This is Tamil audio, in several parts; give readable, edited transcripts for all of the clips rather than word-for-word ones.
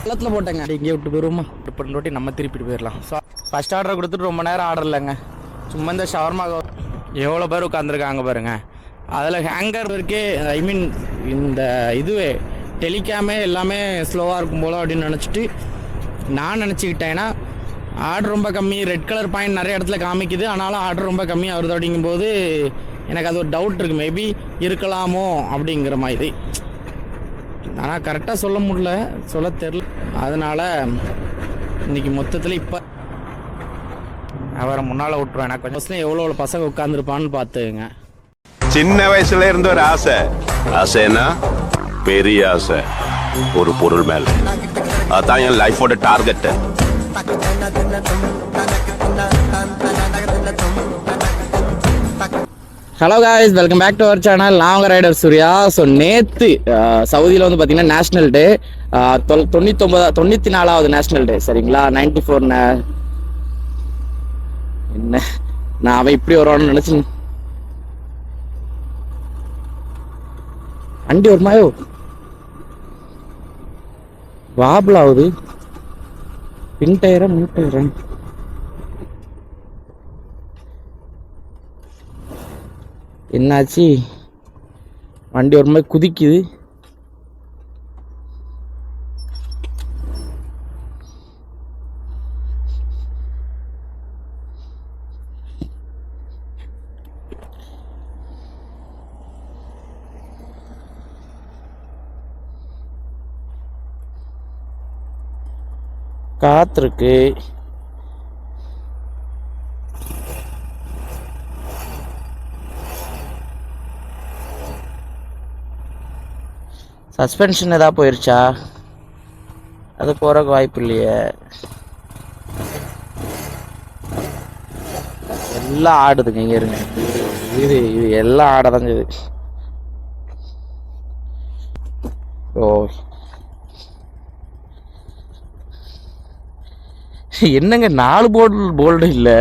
பள்ளத்தில் போட்டேங்க. இங்கே விட்டு போயிடுவோமா? இப்போ ரொட்டி நம்ம திருப்பிட்டு போயிடலாம். ஸோ ஃபஸ்ட் ஆர்டர் கொடுத்துட்டு ரொம்ப நேரம் ஆர்டர் இல்லைங்க. சும்மா இந்த ஷவர்மா எவ்வளோ பேர் உட்காந்துருக்காங்க பாருங்க. அதில் ஹேங்கர் இருக்கே, ஐ மீன் இந்த இதுவே டெலிகாமே எல்லாமே ஸ்லோவாக இருக்கும் போல அப்படின்னு நினச்சிட்டு நான் நினச்சிக்கிட்டேன்னா ஆர்டர் ரொம்ப கம்மி, ரெட் கலர் பாயிண்ட் நிறைய இடத்துல காமிக்குது, ஆனாலும் ஆர்டர் ரொம்ப கம்மி வருது அப்படிங்கும்போது எனக்கு அது ஒரு டவுட் இருக்குது, மேபி இருக்கலாமோ அப்படிங்கிற மாதிரி. ஆனால் கரெக்டாக சொல்ல முடியல, சொல்ல தெரில. அதனால் இன்றைக்கி மொத்தத்தில் இப்போ அவரை முன்னால் விட்டுருவேன். எனக்கு கொஞ்சம் எவ்வளோ பசங்க உட்காந்துருப்பான்னு பார்த்துங்க. சின்ன வயசுல இருந்த ஒரு ஆசைன்னா பெரிய ஆசை ஒரு பொருள் மேல. அதான் என் லைஃபோட target. Hello guys, welcome back to our channel. நான் உங்கள் ரைடர் சூர்யா. ஸோ நேற்று சவுதியில் வந்து பார்த்தீங்கன்னா நேஷ்னல் டே, 94வது நேஷ்னல் டே, சரிங்களா? 94 என்ன நான் அவன் இப்படி வருவான்னு நினச்சி வண்டி ஒரு மாயோ வாபிள் ஆகுது. பின் டயரா முன் டயரா? என்னாச்சு? வண்டி ஒரு மாதிரி குதிக்குது. காத்திருக்கு. சஸ்பென்ஷன் ஏதாவது போயிருச்சா? அது போறக்கு வாய்ப்பு இல்லையே. எல்லாம் ஆடுதுங்க. இங்க இருங்க, இது எல்லாம் ஆடதான் செய்யுது. ஓ, என்னங்க 4 போல்டு இல்ல?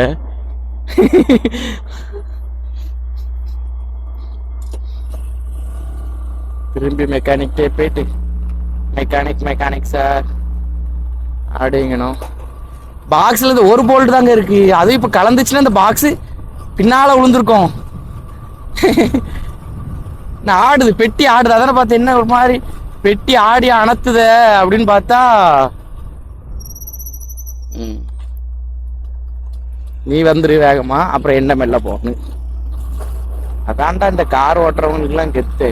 திரும்பி மெக்கானிக் போயிட்டு மெக்கானிக் சார் அப்படிங்கணும். பாக்ஸ்ல இருந்து ஒரு போல்ட் தாங்க இருக்கு. அது இப்ப கலந்துச்சுன்னா இந்த பாக்ஸ் பின்னால விழுந்திருக்கும். நான் ஆடுது, பெட்டி ஆடுது. அதான பார்த்தேன், என்ன ஒரு மாதிரி பெட்டி ஆடி அணத்துத அப்படின்னு பார்த்தா நீ வந்துரு வேகமா, அப்புறம் என்ன மெல்ல போகணும். அதான்டா இந்த கார் ஓட்டுறவங்களுக்குலாம் கெத்து.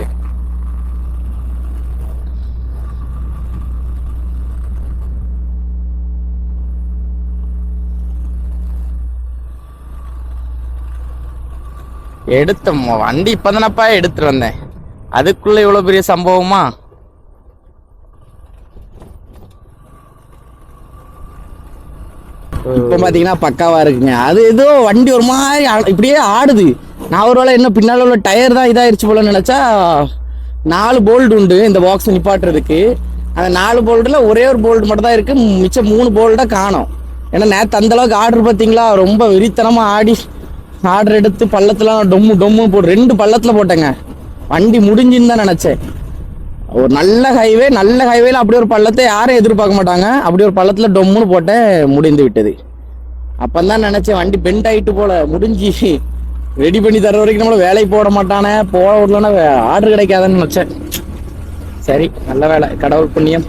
எடுத்த வண்டி இப்பதானப்பா எடுத்துட்டு வந்தேன், அதுக்குள்ள இவ்வளவு பெரிய சம்பவமா? இப்போ பார்த்தீங்கன்னா பக்காவாக இருக்குங்க. அது ஏதோ வண்டி ஒரு மாதிரி இப்படியே ஆடுது. நான் ஒரு வேளை என்ன பின்னால் உள்ள டயர் தான் இதாகிடுச்சு போல நினச்சா 4 போல்டு உண்டு இந்த பாக்ஸ் நிப்பாட்டுறதுக்கு. அந்த 4 போல்டில் ஒரே ஒரு போல்டு மட்டும் தான் இருக்குது, மிச்சம் 3 போல்டாக காணும். ஏன்னா நேற்று அந்தளவுக்கு ஆர்டர் பார்த்தீங்களா, ரொம்ப வெறித்தனமாக ஆடி ஆர்டர் எடுத்து பள்ளத்தில் டொம்மு போட்டு 2 பள்ளத்தில் போட்டேங்க. வண்டி முடிஞ்சுன்னு தான் நினச்சேன். ஒரு நல்ல ஹைவேல அப்படி ஒரு பள்ளத்தை யாரும் எதிர்பார்க்க மாட்டாங்க. அப்படி ஒரு பள்ளத்துல டொம்முன்னு போட்டேன், முடிந்து விட்டது. அப்பந்தான் நினைச்சேன் வண்டி பெண்ட் ஆயிட்டு போல, முடிஞ்சு ரெடி பண்ணி தர வரைக்கும் நம்மள வேலைக்கு போட மாட்டானே, போட விடலன்னா ஆர்டர் கிடைக்காதுன்னு நினைச்சேன். சரி, நல்ல வேலை, கடவுள் புண்ணியம்,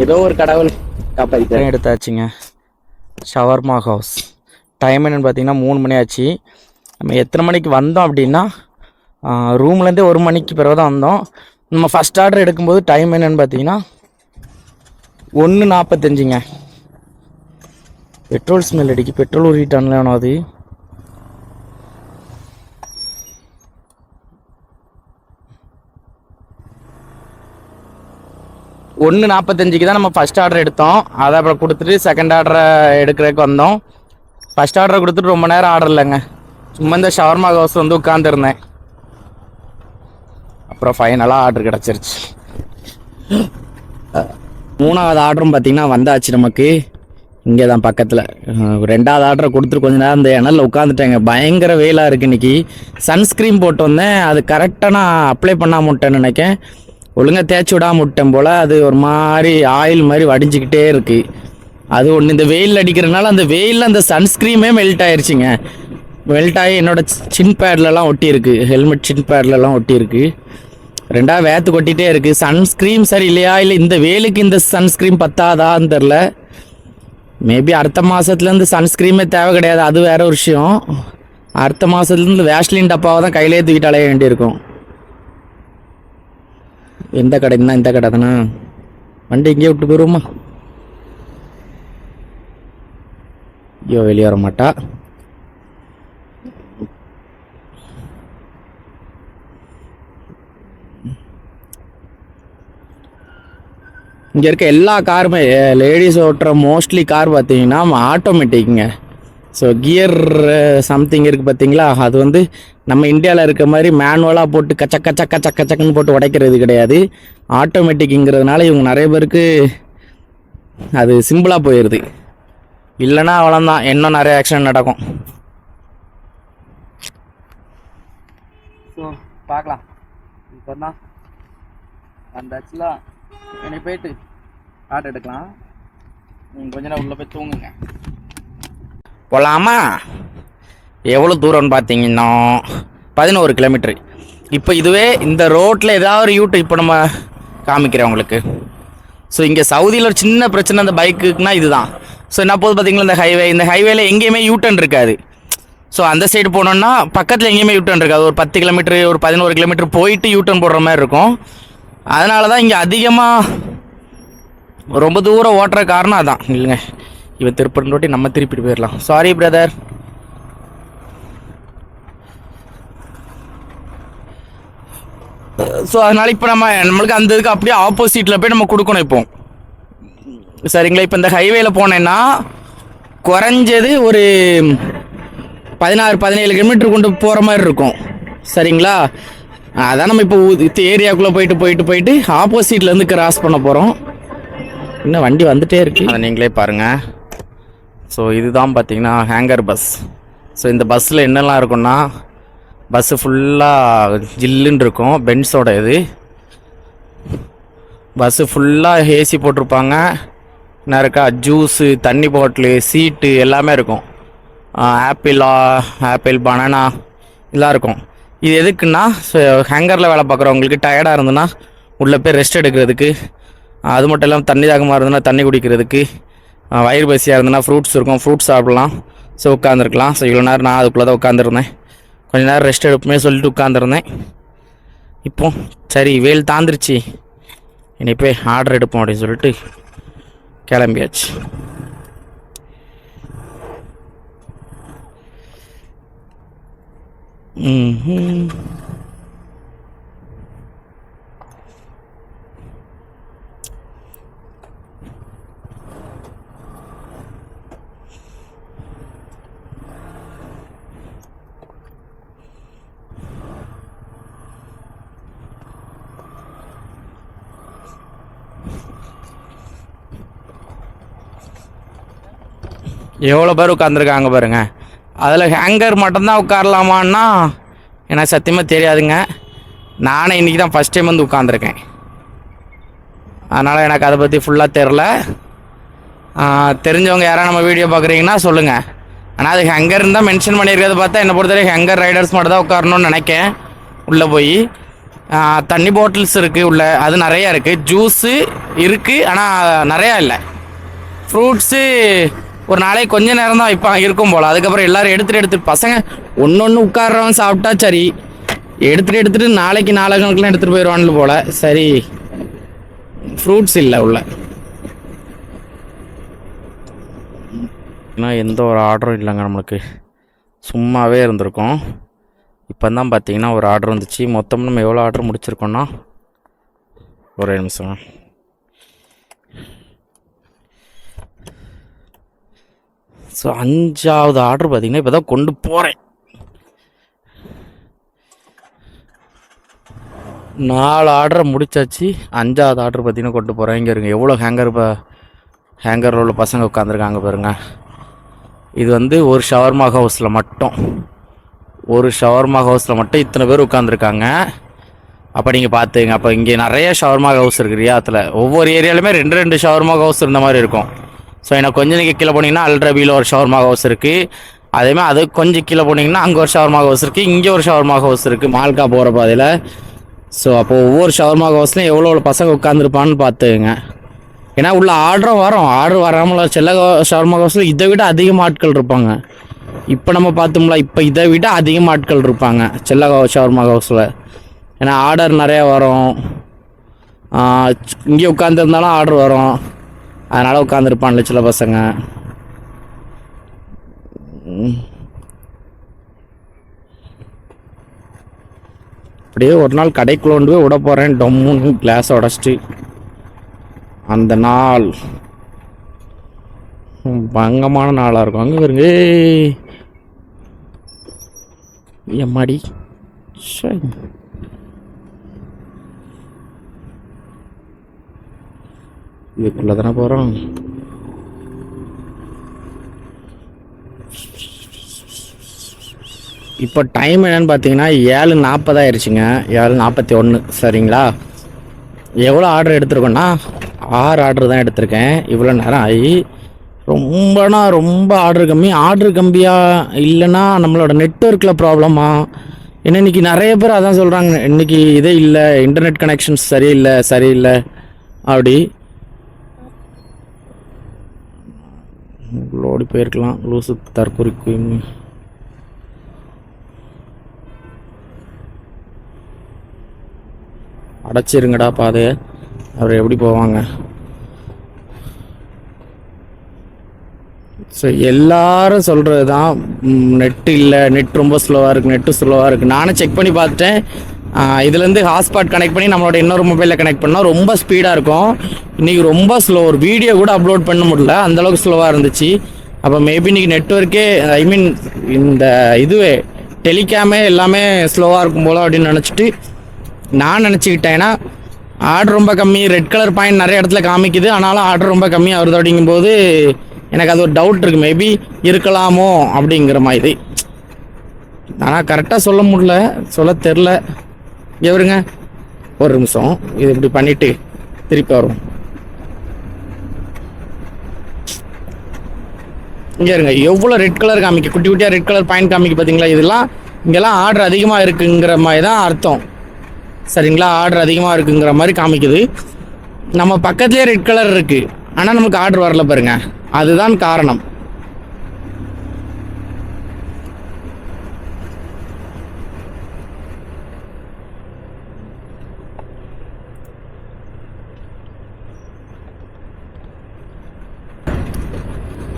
ஏதோ ஒரு கடவுள் காப்பாற்றி எடுத்தாச்சுங்க. Shawarma house. டைம் என்னன்னு பார்த்தீங்கன்னா 3 மணி ஆச்சு. நம்ம எத்தனை மணிக்கு வந்தோம் அப்படின்னா ரூம்லேருந்தே 1 மணிக்கு பிறகு தான் வந்தோம். நம்ம ஃபஸ்ட் ஆர்டர் எடுக்கும்போது டைம் என்னன்னு பார்த்தீங்கன்னா 1:45ங்க. பெட்ரோல் ஸ்மெல் அடிக்கு, பெட்ரோல் ஊறிட்டான்ல வேணும். அது 1:45க்கு தான் நம்ம ஃபஸ்ட் ஆர்டர் எடுத்தோம். அதை அப்புறம் கொடுத்துட்டு செகண்ட் ஆர்டரை எடுக்கிறதுக்கு வந்தோம். ஃபஸ்ட் ஆர்டரை கொடுத்துட்டு ரொம்ப நேரம் ஆர்டர் இல்லைங்க, சும்மா இந்த ஷவர்மா ஹவுஸ் வந்து உட்காந்துருந்தேன். அப்புறம் ஃபைனலாக ஆர்டர் கிடச்சிருச்சு. 3வது ஆர்டரும் பார்த்தீங்கன்னா வந்தாச்சு நமக்கு. இங்கே தான் பக்கத்தில் 2வது ஆர்டரை கொடுத்துட்டு கொஞ்ச நேரம் இந்த இணலில் உட்காந்துட்டேங்க. பயங்கர வெயிலாக இருக்குது இன்றைக்கி. சன்ஸ்க்ரீன் போட்டு வந்தேன், அது கரெக்டாக நான் அப்ளை பண்ணாமட்டேன்னு நினைக்கேன். ஒழுங்காக தேய்ச்சி விடாம விட்டேன் போல், அது ஒரு மாதிரி ஆயில் மாதிரி வடிஞ்சிக்கிட்டே இருக்குது. அது ஒன்று, இந்த வெயில் அடிக்கிறதுனால அந்த வெயிலில் அந்த சன்ஸ்க்ரீமே மெல்ட் ஆயிடுச்சுங்க. மெல்ட் ஆகி என்னோடய சின் பேட்லலாம் ஒட்டியிருக்கு, ஹெல்மெட் சின் பேட்லலாம் ஒட்டியிருக்கு. ரெண்டாவது வேத்து கொட்டிகிட்டே இருக்குது. சன்ஸ்க்ரீம் சரி இல்லையா, இல்லை இந்த வெயிலுக்கு இந்த சன்ஸ்க்ரீம் பத்தாதான்னு தெரில. மேபி அடுத்த மாதத்துலேருந்து சன்ஸ்க்ரீமே தேவை கிடையாது, அது வேற ஒரு விஷயம். அடுத்த மாதத்துலேருந்து வேஷ்லின் டப்பாவை தான் கையிலே தூக்கிட்டு அலைய வேண்டியிருக்கும். எந்த கடைன்னா இந்த கடை தானே. வண்டி இங்கேயே விட்டு போயிருவோமா? ஐயோ, வெளியே வர மாட்டா. இங்கே இருக்க எல்லா காருமே, லேடிஸ் ஓட்டுற மோஸ்ட்லி கார் பார்த்தீங்கன்னா ஆட்டோமேட்டிக்குங்க. ஸோ கியர் சம்திங் இருக்குது பார்த்தீங்களா, அது வந்து நம்ம இந்தியாவில் இருக்க மாதிரி மேனுவலாக போட்டு கச்சக்குன்னு போட்டு உடைக்கிறது கிடையாது. ஆட்டோமேட்டிக்குங்கிறதுனால இவங்க நிறைய பேருக்கு அது சிம்பிளாக போயிடுது. இல்லைன்னா அவ்வளோதான், இன்னும் நிறைய ஆக்சிடென்ட் நடக்கும். ஸோ பார்க்கலாம். இப்போ தான் அந்த ஆக்சுவலாக என்னை போயிட்டு ஆட்டோ எடுக்கலாம். நீங்கள் கொஞ்ச நேரம் உள்ளே போய் தூங்குங்க. போகலாமா? எவ்வளோ தூரம்னு பார்த்தீங்கன்னா 11 கிலோமீட்ரு. இப்போ இதுவே இந்த ரோட்டில் ஏதாவது ஒரு யூட்டு இப்போ நம்ம காமிக்கிறேன் உங்களுக்கு. ஸோ இங்கே சவுதியில் ஒரு சின்ன பிரச்சனை அந்த பைக்குக்குனா இதுதான். ஸோ என்ன போது பார்த்தீங்களா, இந்த ஹைவேல எங்கேயுமே யூட்டன் இருக்காது. ஸோ அந்த சைடு போனோன்னா பக்கத்தில் எங்கேயுமே யூட்டன் இருக்காது. ஒரு 10 கிலோமீட்ரு, ஒரு 11 கிலோமீட்டர் போயிட்டு யூட்டன் போடுற மாதிரி இருக்கும். அதனால தான் இங்கே அதிகமாக ரொம்ப தூரம் ஓட்டுற காரணம் அதான். இல்லைங்க, இவன் திருப்பி நம்ம திருப்பிட்டு போயிடலாம். Sorry brother. ஸோ அதனால் இப்போ நம்மளுக்கு அந்த இதுக்கு அப்படியே ஆப்போசிட்டில் போய் நம்ம கொடுக்கணும் இப்போ. சரிங்களா? இப்போ இந்த ஹைவேல போனேன்னா குறைஞ்சது ஒரு 16-17 கிலோமீட்டர் கொண்டு போகிற மாதிரி இருக்கும். சரிங்களா? அதான் நம்ம இப்போ ஏரியாவுக்குள்ளே போயிட்டு ஆப்போசிட்லேருந்து கிராஸ் பண்ண போகிறோம். இன்னும் வண்டி வந்துகிட்டே இருக்கு, அதை நீங்களே பாருங்கள். ஸோ இதுதான் பார்த்தீங்கன்னா ஹேங்கர் பஸ். ஸோ இந்த பஸ்ஸில் என்னெல்லாம் இருக்குன்னா, பஸ்ஸு ஃபுல்லாக ஜில்லுன்னு இருக்கும். பென்ஸோட இது பஸ்ஸு ஃபுல்லாக ஏசி போட்டிருப்பாங்க. என்ன இருக்கா, ஜூஸு, தண்ணி பாட்டிலு, சீட்டு எல்லாமே இருக்கும். ஆப்பிள், பனானா இதெல்லாம் இருக்கும். இது எதுக்குன்னா, ஹேங்கரில் வேலை பார்க்குறவங்களுக்கு டயர்டாக இருந்ததுன்னா உள்ளே போய் ரெஸ்ட் எடுக்கிறதுக்கு. அது மட்டும் இல்லாமல் தண்ணி தாகமாக இருந்ததுன்னா தண்ணி குடிக்கிறதுக்கு. வயிறு பசியாக இருந்ததுன்னா ஃப்ரூட்ஸ் இருக்கும், ஃப்ரூட்ஸ் சாப்பிடலாம். ஸோ உட்காந்துருக்கலாம். ஸோ இவ்வளோ நேரம் நான் அதுக்குள்ளே தான் உட்காந்துருந்தேன். கொஞ்சம் நேரம் ரெஸ்ட் எடுப்புமே சொல்லிட்டு உட்காந்துருந்தேன். இப்போ சரி வெயில் தாந்துருச்சு, இனி போய் ஆர்டர் எடுப்போம் அப்படின்னு சொல்லிட்டு கிளம்பியாச்சு. எவ்வளோ பேர் உட்காந்துருக்காங்க பாருங்க. அதில் ஹேங்கர் மட்டும்தான் உட்காரலாமான்னா எனக்கு சத்தியமாக தெரியாதுங்க. நானே இன்றைக்கி தான் ஃபஸ்ட் டைம் வந்து உட்காந்துருக்கேன். அதனால் எனக்கு அதை பற்றி ஃபுல்லாக தெரில. தெரிஞ்சவங்க யாராவது நம்ம வீடியோ பார்க்குறீங்கன்னா சொல்லுங்கள். ஆனால் அது ஹேங்கர்னு தான் மென்ஷன் பண்ணியிருக்கிறத பார்த்தா என்னை பொறுத்தவரை ஹேங்கர் ரைடர்ஸ் மட்டும் தான் உட்காரணும்னு நினைக்கேன். உள்ளே போய் தண்ணி பாட்டில்ஸ் இருக்குது உள்ளே, அது நிறையா இருக்குது. ஜூஸு இருக்குது ஆனால் நிறையா இல்லை. ஃப்ரூட்ஸு ஒரு நாளைக்கு கொஞ்சம் நேரம் தான் வைப்பாங்க, இருக்கும் போல். அதுக்கப்புறம் எல்லோரும் எடுத்துகிட்டு பசங்க ஒன்று உட்கார்றவன் சாப்பிட்டா சரி, எடுத்துகிட்டு நாளைக்கு கணக்கெலாம் எடுத்துகிட்டு போயிடுவான்னு போல். சரி, ஃப்ரூட்ஸ் இல்லை உள்ள. ஏன்னா எந்த ஒரு ஆர்டரும் இல்லைங்க நம்மளுக்கு, சும்மாவே இருந்திருக்கோம். இப்போ தான் பார்த்தீங்கன்னா ஒரு ஆர்டர் வந்துச்சு. மொத்தம் நம்ம எவ்வளோ ஆர்டர் முடிச்சிருக்கோன்னா, ஒரே நிமிஷம். ஸோ 5வது ஆர்டர் பார்த்தீங்கன்னா இப்போ தான் கொண்டு போகிறேன். 4 ஆர்டரை முடிச்சாச்சு. 5வது ஆர்டர் பார்த்தீங்கன்னா கொண்டு போகிறேன். இங்கே இருங்க எவ்வளோ ஹேங்கரில் உள்ள பசங்க உட்காந்துருக்காங்க பாருங்க. இது வந்து ஒரு ஷவர்மா ஹவுஸில் மட்டும் இத்தனை பேர் உட்காந்துருக்காங்க. அப்போ நீங்கள் பார்த்துங்க. அப்போ இங்கே நிறைய ஷவர்மா ஹவுஸ் இருக்குது ரியாத்தில். ஒவ்வொரு ஏரியாலுமே 2 ஷவர்மா ஹவுஸ் இருந்த மாதிரி இருக்கும். ஸோ எனக்கு கொஞ்சம் நீங்கள் கீழே போனீங்கன்னா அல்ரபியில் ஒரு ஷவர்மா ஹவுஸ் இருக்குது. அதேமாதிரி அது கொஞ்சம் கீழே போனீங்கன்னா அங்கே ஒரு ஷவர்மா ஹவுஸ் இருக்குது, இங்கே ஒரு ஷவர்மா ஹவுஸ் இருக்குது மால்கா போகிற பாதையில். ஸோ அப்போ ஒவ்வொரு ஷவர்மா ஹவுஸ்லையும் எவ்வளோ பசங்க உட்காந்துருப்பான்னு பார்த்துங்க. ஏன்னா உள்ள ஆர்டரும் வரும், ஆர்டர் வராமல் செல்ல ஷவர்மா ஹவுஸில் இதை விட அதிகமாக ஆட்கள் இருப்பாங்க. இப்போ நம்ம பார்த்தோம்ல, இப்போ இதை விட அதிகமாக ஆட்கள் இருப்பாங்க செல்ல ஷவர்மா ஹவுஸில். ஏன்னா ஆர்டர் நிறையா வரும், இங்கே உட்காந்துருந்தாலும் ஆர்டர் வரும், அதனால் உட்காந்துருப்பான்ல சில பசங்க. அப்படியே ஒரு நாள் கடைக்குள்ள கொண்டு போய் விட போகிறேன், டொம்முன்னு கிளாஸ் உடச்சிட்டு. அந்த நாள் பங்கமான நாளாக இருக்கும். அங்கே வருங்க எம்மாடி, இதுக்குள்ள தானே போகிறோம். இப்போ டைம் என்னன்னு பார்த்தீங்கன்னா 7:40 ஆயிடுச்சுங்க, 7:41. சரிங்களா, எவ்வளோ ஆர்டர் எடுத்திருக்கோன்னா 6 ஆர்டர் தான் எடுத்திருக்கேன். இவ்வளோ நேரம் ஆகி ரொம்ப ஆர்டர் கம்மி. ஆர்டர் கம்மியாக இல்லைன்னா நம்மளோட நெட்வொர்க்கில் ப்ராப்ளமா? ஏன்னா இன்றைக்கி நிறைய பேர் அதான் சொல்கிறாங்க, இன்றைக்கி இதே இல்லை, இன்டர்நெட் கனெக்ஷன்ஸ் சரியில்லை அப்படி. ஓடி போயிருக்கலாம் லூசு தற்கொலைக்கு. அடைச்சிருங்கடா பாதையை, அவர் எப்படி போவாங்க? ஸோ எல்லாரும் சொல்கிறது தான், நெட்டு இல்லை, நெட் ரொம்ப ஸ்லோவாக இருக்குது, நெட்டு ஸ்லோவாக இருக்குது. நானும் செக் பண்ணி பார்த்துட்டேன். இதுலேருந்து ஹாட்ஸ்பாட் கனெக்ட் பண்ணி நம்மளோட இன்னொரு மொபைலில் கனெக்ட் பண்ணால் ரொம்ப ஸ்பீடாக இருக்கும். இன்றைக்கி ரொம்ப ஸ்லோ, ஒரு வீடியோ கூட அப்லோட் பண்ண முடியல, அந்தளவுக்கு ஸ்லோவாக இருந்துச்சு. அப்போ மேபி இன்றைக்கி நெட்வொர்க்கே, ஐ மீன் இந்த இதுவே டெலிகாமே எல்லாமே ஸ்லோவாக இருக்கும் போல் அப்படின்னு நினச்சிட்டு நான் நினச்சிக்கிட்டேன். ஏன்னா ஆர்டர் ரொம்ப கம்மி, ரெட் கலர் பாயிண்ட் நிறைய இடத்துல காமிக்குது, ஆனாலும் ஆர்டர் ரொம்ப கம்மியாக வருது. அப்படிங்கும்போது எனக்கு அது ஒரு டவுட் இருக்குது, மேபி இருக்கலாமோ அப்படிங்கிற மாதிரி. ஆனால் கரெக்டாக சொல்ல முடியல, சொல்ல தெரில. எவருங்க ஒரு நிமிஷம், இது இப்படி பண்ணிவிட்டு திருப்பி வரும். இங்கே இருங்க, எவ்வளோ ரெட் கலர் காமிக்கு, குட்டி குட்டியாக ரெட் கலர் பாயிண்ட் காமிக்கு பார்த்தீங்களா? இதெல்லாம் இங்கெல்லாம் ஆர்டர் அதிகமாக இருக்குங்கிற மாதிரி தான் அர்த்தம். சரிங்களா, ஆர்டர் அதிகமாக இருக்குங்கிற மாதிரி காமிக்குது. நம்ம பக்கத்துலேயே ரெட் கலர் இருக்குது, ஆனால் நமக்கு ஆர்டர் வரல பாருங்க, அதுதான் காரணம்.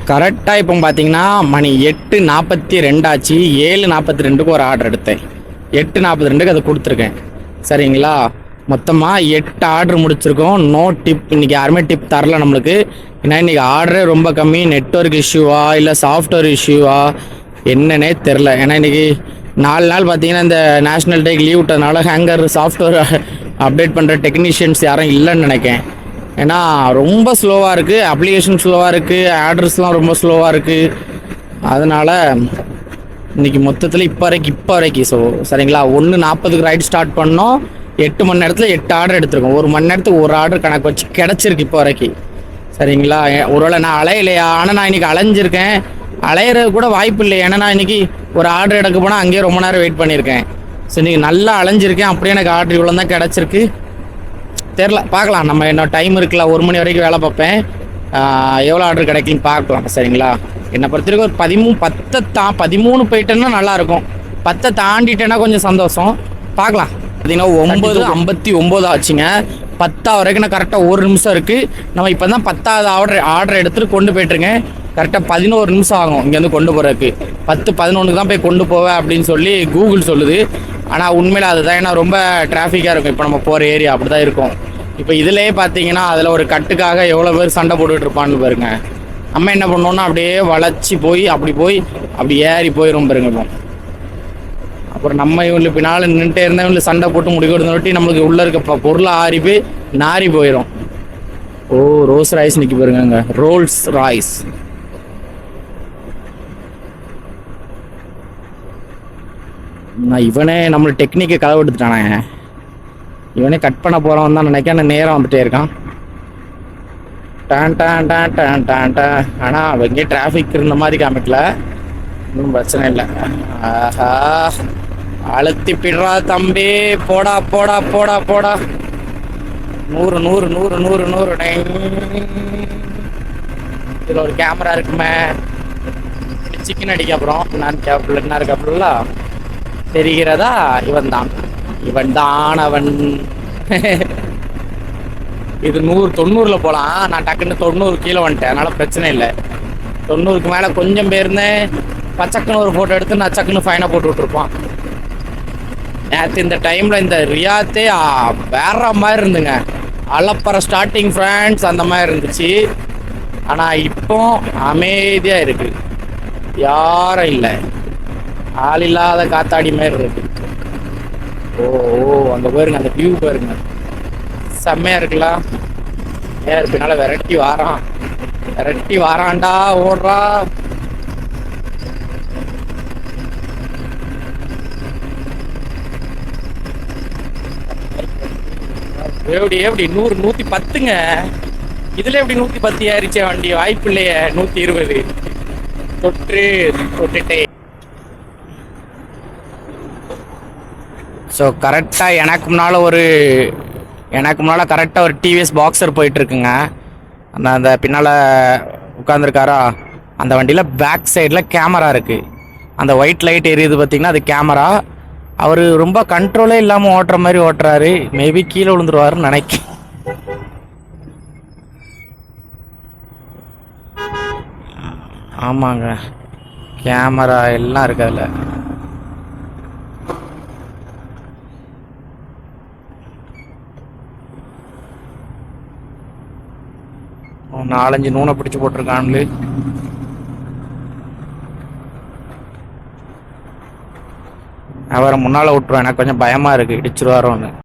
கரெக்டாக இப்போ பார்த்தீங்கன்னா மணி 8:42 ஆச்சு. 7:42க்கு ஒரு ஆர்டர் எடுத்தேன், 8:42க்கு அதை கொடுத்துருக்கேன். சரிங்களா, மொத்தமாக 8 ஆர்டர் முடிச்சிருக்கோம். நோ டிப், இன்றைக்கி யாருமே டிப் தரல நம்மளுக்கு. ஏன்னா இன்றைக்கி ஆர்டரே ரொம்ப கம்மி. நெட்வொர்க் இஷ்யூவா இல்லை சாஃப்ட்வேர் இஷ்யூவா என்னன்னே தெரில. ஏன்னா இன்றைக்கி 4 நாள் பார்த்தீங்கன்னா இந்த நேஷ்னல் டேக்கு லீவ் விட்டதுனால ஹேங்கர் சாஃப்ட்வேர் அப்டேட் பண்ணுற டெக்னீஷியன்ஸ் யாரும் இல்லைன்னு நினைக்கேன். ஏன்னா ரொம்ப ஸ்லோவாக இருக்குது, அப்ளிகேஷன் ஸ்லோவாக இருக்குது, ஆர்டர்ஸ்லாம் ரொம்ப ஸ்லோவாக இருக்குது. அதனால் இன்றைக்கி மொத்தத்தில் இப்போ வரைக்கும் ஸோ சரிங்களா, 1:40க்கு ரைட் ஸ்டார்ட் பண்ணோம். 8 மணி நேரத்தில் 8 ஆர்டர் எடுத்திருக்கோம். 1 மணி நேரத்துக்கு ஒரு ஆர்டர் கணக்கு வச்சு கிடச்சிருக்கு இப்போ வரைக்கும். சரிங்களா, ஒருவேளை நான் அலையலையா? ஆனால் நான் இன்றைக்கி அலைஞ்சிருக்கேன், அலையிறது கூட வாய்ப்பு இல்லை. ஏன்னா நான் இன்றைக்கி ஒரு ஆர்டர் எடுக்க போனால் அங்கேயே ரொம்ப நேரம் வெயிட் பண்ணியிருக்கேன். ஸோ இன்றைக்கி நல்லா அலைஞ்சிருக்கேன், அப்படியே எனக்கு ஆர்டர் இவ்வளோ தான் கிடச்சிருக்கு. தெரில, பார்க்கலாம். நம்ம என்ன டைம் இருக்குல்ல, 1 மணி வரைக்கும் வேலை பார்ப்பேன், எவ்வளோ ஆர்டர் கிடைக்குன்னு பார்க்கலாம். சரிங்களா, என்னை பொறுத்தவரைக்கும் ஒரு 13 போயிட்டேன்னா நல்லாயிருக்கும். 10 தாண்டிட்டேன்னா கொஞ்சம் சந்தோஷம். பார்க்கலாம். பார்த்தீங்கன்னா 9:59 ஆச்சுங்க. 10 வரைக்கும் நான் கரெக்டாக 1 நிமிஷம் இருக்குது. நம்ம இப்போ தான் 10வது ஆர்டர் எடுத்துகிட்டு கொண்டு போய்ட்டுருக்கேன். கரெக்டாக 11 நிமிஷம் ஆகும் இங்கேருந்து கொண்டு போகிறதுக்கு. 10:11க்கு தான் போய் கொண்டு போவேன் அப்படின்னு சொல்லி கூகுள் சொல்லுது. ஆனால் உண்மையில் அதுதான், ஏன்னா ரொம்ப டிராஃபிக்காக இருக்கும். இப்போ நம்ம போகிற ஏரியா அப்படி தான் இருக்கும். இப்போ இதிலே பார்த்தீங்கன்னா அதில் ஒரு கட்டுக்காக எவ்வளோ பேர் சண்டை போட்டுக்கிட்டு இருப்பான்னு பாருங்க. நம்ம என்ன பண்ணோன்னா அப்படியே வளைச்சி போய் அப்படி ஏறி போயிடும் பாருங்க. இப்போ அப்புறம் நம்ம இவங்களுக்கு பின்னால் நின்றுட்டே இருந்தால் இவங்களுக்கு சண்டை போட்டு முடிக்கிறதொட்டி நம்மளுக்கு உள்ளே இருக்க பொருளை ஆறி போய் நாரி போயிடும். ஓ, ரோல்ஸ் ராய்ஸ் நிற்கி பாருங்க, ரோல்ஸ் ராய்ஸ். நான் இவனே நம்மளை டெக்னிக்கை கதவு எடுத்துட்டானே. இவனே கட் பண்ண போகிறவன் தான் நினைக்க ஆனால் நேரம் வந்துட்டே இருக்கான். டான் டான் டான் டான் டான் டான். ஆனால் அவன் எங்கேயும் டிராஃபிக் இருந்த மாதிரி காமிக்கல, ஒன்றும் பிரச்சனை இல்லை. ஆஹா, அழுத்தி பிடுறா தம்பி, போடா போடா போடா போடா. 100 100 100 100 100. இதில் ஒரு கேமரா இருக்குமே, சிக்கன் அடிக்க அப்புறம் நான் கேப்பில் என்ன இருக்காப்புல தெரிகிறதா? இவன் தான் அவன். இது 100 90 போகலாம். நான் டக்குன்னு 90 கீழே வந்துட்டேன், அதனால பிரச்சனை இல்லை. 90க்கு மேலே கொஞ்சம் போயிருந்தேன், பச்சக்குன்னு ஒரு ஃபோட்டோ எடுத்து நான் சக்குன்னு ஃபைனாக போட்டு விட்ருப்பான். நேற்று இந்த டைமில் இந்த ரியாத்தே வேற மாதிரி இருந்துங்க, அலப்பற ஸ்டார்டிங் ஃப்ரெண்ட்ஸ் அந்த மாதிரி இருந்துச்சு. ஆனால் இப்போ அமைதியாக இருக்குது, யாரும் இல்லை, ஆள் இல்லாத காத்தாடி மாதிரி இருக்கு. ஓ அங்கே போயிருங்க, அந்த வியூ போயிருங்க, செம்மையாக இருக்கலாம். ஏன் பின்னால விரட்டி வாரான்டா, ஓடுறா. எப்படி 100 110ங்க. இதுல எப்படி 110 ஏறிச்சே வண்டி? வாய்ப்பு இல்லையே. 120 தொட்டுட்டே. ஸோ கரெக்டாக எனக்கு முன்னால் கரெக்டாக ஒரு டிவிஎஸ் பாக்ஸர் போயிட்டுருக்குங்க. அந்த பின்னால் உட்காந்துருக்காரா, அந்த வண்டியில் பேக் சைடில் கேமரா இருக்குது. அந்த ஒயிட் லைட் எரியுது பார்த்திங்கன்னா, அது கேமரா. அவர் ரொம்ப கண்ட்ரோலே இல்லாமல் ஓட்டுற மாதிரி ஓட்டுறாரு. மேபி கீழே விழுந்துருவாருன்னு நினைக்கிறேன். ஆமாங்க, கேமரா எல்லாம் இருக்கு அதில். 4-5 நூனை பிடிச்சி போட்டிருக்கான்ல. அவரை முன்னால் விட்டுருவேன், எனக்கு கொஞ்சம் பயமாக இருக்குது, இடிச்சிருவாரோன்னு.